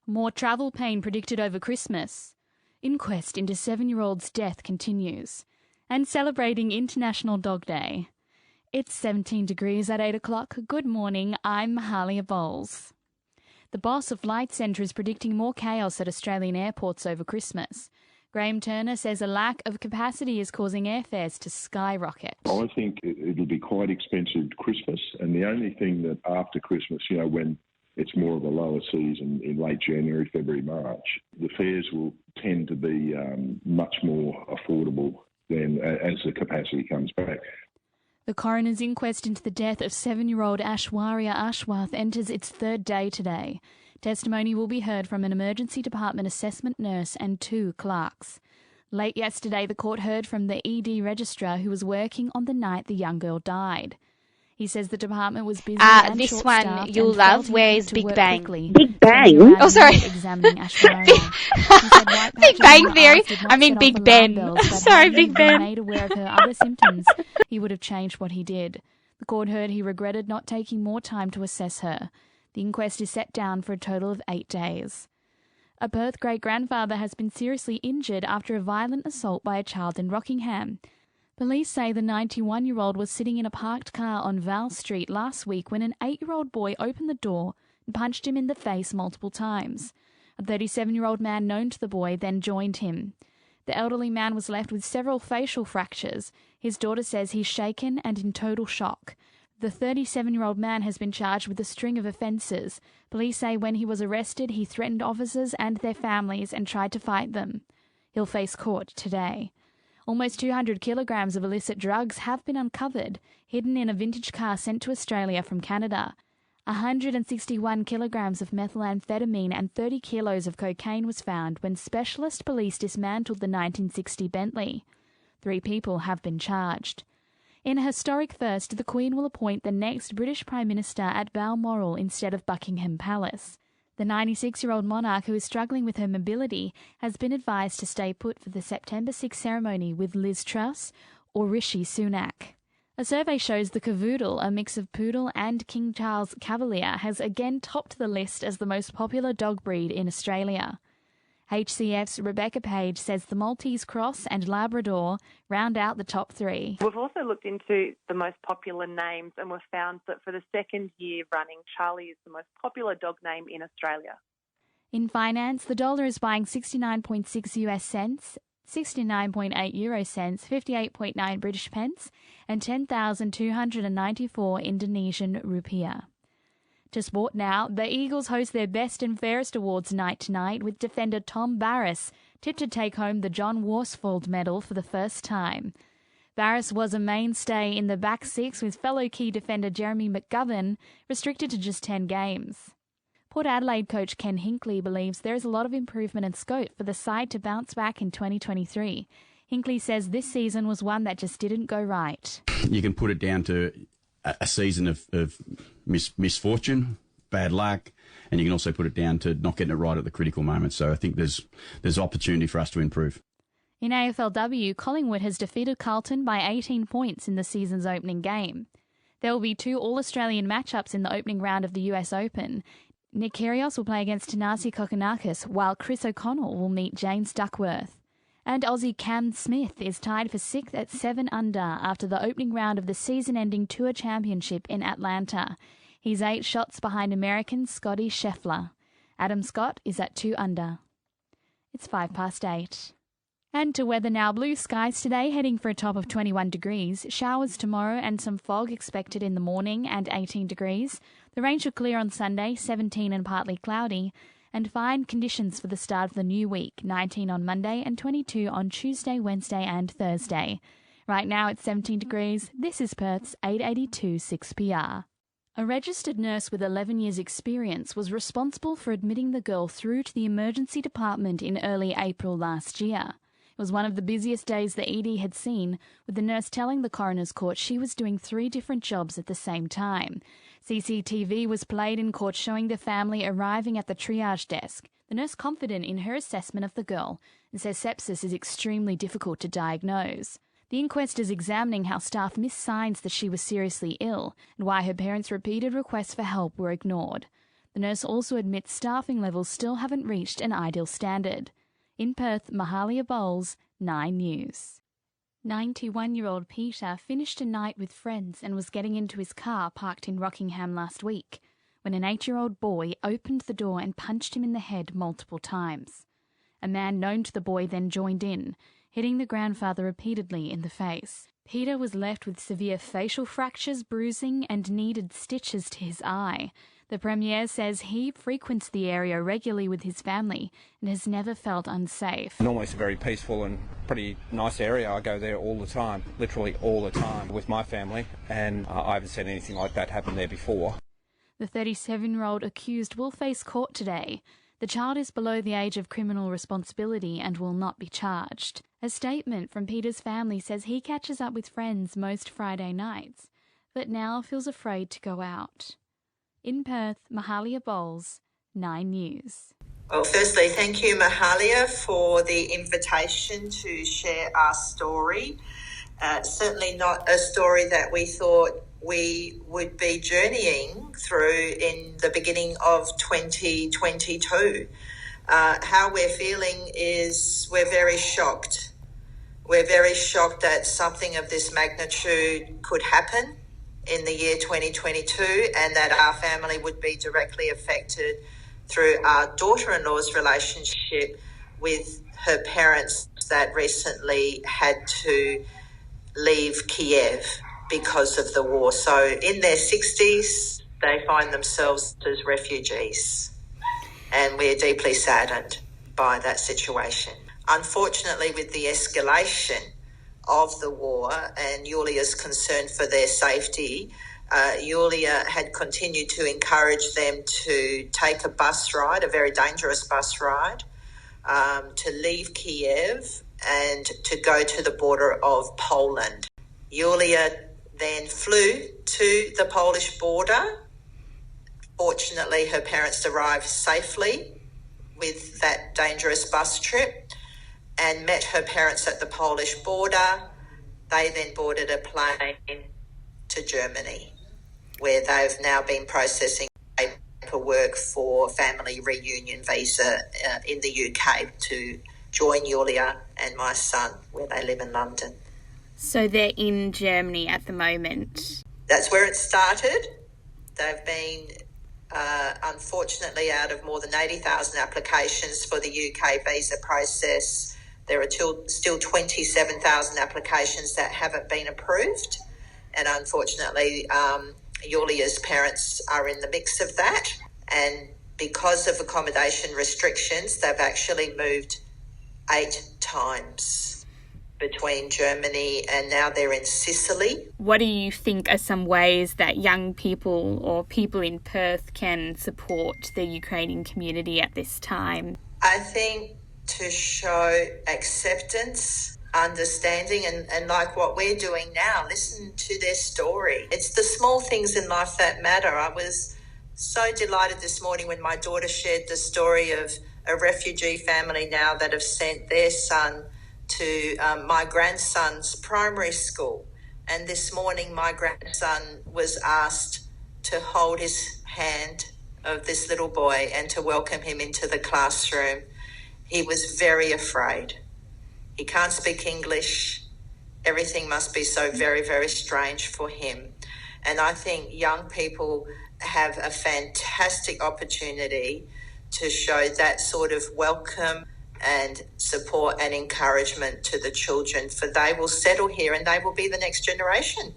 More travel pain predicted over Christmas. Inquest into 7-year-old's death continues. And celebrating International Dog Day. It's 17 degrees at 8 o'clock. Good morning, I'm Mahalia Bowles. The boss of Flight Centre is predicting more chaos at Australian airports over Christmas. Graham Turner says a lack of capacity is causing airfares to skyrocket. I think it'll be quite expensive Christmas, and the only thing that after Christmas, when it's more of a lower season in late January, February, March, the fares will tend to be much more affordable than as the capacity comes back. The coroner's inquest into the death of 7-year-old Aishwarya Ashwath enters its third day today. Testimony will be heard from an emergency department assessment nurse and 2 clerks. Late yesterday, the court heard from the ED registrar who was working on the night the young girl died. He says the department was busy and this short-staffed one you'll and love. felt Where's to Big work Bang? quickly. Big Bang? Oh, sorry. Examining Aishwarya. He said white Big patches Bang on her Theory. eyes did not I mean set Big off Ben. alarm bells, but Sorry, had he Big been Ben. made aware of her other symptoms, he would have changed what he did. The court heard he regretted not taking more time to assess her. The inquest is set down for a total of 8 days. A Perth great-grandfather has been seriously injured after a violent assault by a child in Rockingham. Police say the 91-year-old was sitting in a parked car on Val Street last week when an 8-year-old boy opened the door and punched him in the face multiple times. A 37-year-old man known to the boy then joined him. The elderly man was left with several facial fractures. His daughter says he's shaken and in total shock. The 37-year-old man has been charged with a string of offences. Police say when he was arrested, he threatened officers and their families and tried to fight them. He'll face court today. Almost 200 kilograms of illicit drugs have been uncovered, hidden in a vintage car sent to Australia from Canada. 161 kilograms of methamphetamine and 30 kilos of cocaine was found when specialist police dismantled the 1960 Bentley. 3 people have been charged. In a historic first, the Queen will appoint the next British Prime Minister at Balmoral instead of Buckingham Palace. The 96-year-old monarch, who is struggling with her mobility, has been advised to stay put for the September 6 ceremony with Liz Truss or Rishi Sunak. A survey shows the Cavoodle, a mix of Poodle and King Charles Cavalier, has again topped the list as the most popular dog breed in Australia. HCF's Rebecca Page says the Maltese Cross and Labrador round out the top 3. We've also looked into the most popular names and we've found that for the second year running, Charlie is the most popular dog name in Australia. In finance, the dollar is buying 69.6 US cents, 69.8 euro cents, 58.9 British pence, and 10,294 Indonesian rupiah. To sport now, the Eagles host their Best and Fairest Awards night tonight with defender Tom Barrass tipped to take home the John Worsfold Medal for the first time. Barrass was a mainstay in the back six with fellow key defender Jeremy McGovern restricted to just 10 games. Port Adelaide coach Ken Hinkley believes there is a lot of improvement and scope for the side to bounce back in 2023. Hinkley says this season was one that just didn't go right. You can put it down to a season of misfortune, bad luck, and you can also put it down to not getting it right at the critical moment. So I think there's opportunity for us to improve. In AFLW, Collingwood has defeated Carlton by 18 points in the season's opening game. There will be 2 All-Australian matchups in the opening round of the US Open. Nick Kyrgios will play against Thanasi Kokkinakis, while Chris O'Connell will meet James Duckworth. And Aussie Cam Smith is tied for 6th at 7 under after the opening round of the season-ending Tour Championship in Atlanta. He's 8 shots behind American Scotty Scheffler. Adam Scott is at 2 under. It's 8:05. And to weather now, blue skies today, heading for a top of 21 degrees. Showers tomorrow and some fog expected in the morning and 18 degrees. The rain should clear on Sunday, 17 and partly cloudy. And fine conditions for the start of the new week, 19 on Monday and 22 on Tuesday, Wednesday and Thursday. Right now it's 17 degrees. This is Perth's 882 6PR. A registered nurse with 11 years' experience was responsible for admitting the girl through to the emergency department in early April last year. It was one of the busiest days the ED had seen, with the nurse telling the coroner's court she was doing 3 different jobs at the same time. CCTV was played in court showing the family arriving at the triage desk. The nurse confident in her assessment of the girl and says sepsis is extremely difficult to diagnose. The inquest is examining how staff missed signs that she was seriously ill and why her parents' repeated requests for help were ignored. The nurse also admits staffing levels still haven't reached an ideal standard. In Perth, Mahalia Bowles, 9 News. 91-year-old Peter finished a night with friends and was getting into his car parked in Rockingham last week when an 8-year-old boy opened the door and punched him in the head multiple times. A man known to the boy then joined in, hitting the grandfather repeatedly in the face. Peter was left with severe facial fractures, bruising, and needed stitches to his eye. The Premier says he frequents the area regularly with his family and has never felt unsafe. Normally it's a very peaceful and pretty nice area. I go there all the time, literally all the time with my family, and I haven't seen anything like that happen there before. The 37-year-old accused will face court today. The child is below the age of criminal responsibility and will not be charged. A statement from Peter's family says he catches up with friends most Friday nights, but now feels afraid to go out. In Perth, Mahalia Bowles, 9 News. Well, firstly, thank you, Mahalia, for the invitation to share our story. Certainly not a story that we thought we would be journeying through in the beginning of 2022. How we're feeling is we're very shocked. We're very shocked that something of this magnitude could happen in the year 2022 and that our family would be directly affected through our daughter-in-law's relationship with her parents that recently had to leave Kiev because of the war. So in their 60s, they find themselves as refugees, and we're deeply saddened by that situation. Unfortunately, with the escalation of the war and Yulia's concern for their safety, Yulia had continued to encourage them to take a bus ride, a very dangerous bus ride, to leave Kiev and to go to the border of Poland. Yulia then flew to the Polish border. Fortunately, her parents arrived safely with that dangerous bus trip and met her parents at the Polish border. They then boarded a plane to Germany, where they've now been processing paperwork for family reunion visa in the UK to join Yulia and my son, where they live in London. So they're in Germany at the moment? That's where it started. They've been, unfortunately, out of more than 80,000 applications for the UK visa process, there are still 27,000 applications that haven't been approved. And unfortunately, Yulia's parents are in the mix of that. And because of accommodation restrictions, they've actually moved 8 times between Germany and now they're in Sicily. What do you think are some ways that young people or people in Perth can support the Ukrainian community at this time? I think to show acceptance, understanding, and like what we're doing now, listen to their story. It's the small things in life that matter. I was so delighted this morning when my daughter shared the story of a refugee family now that have sent their son to my grandson's primary school. And this morning my grandson was asked to hold his hand of this little boy and to welcome him into the classroom. He was very afraid. He can't speak English. Everything must be so very, very strange for him. And I think young people have a fantastic opportunity to show that sort of welcome and support and encouragement to the children, for they will settle here and they will be the next generation.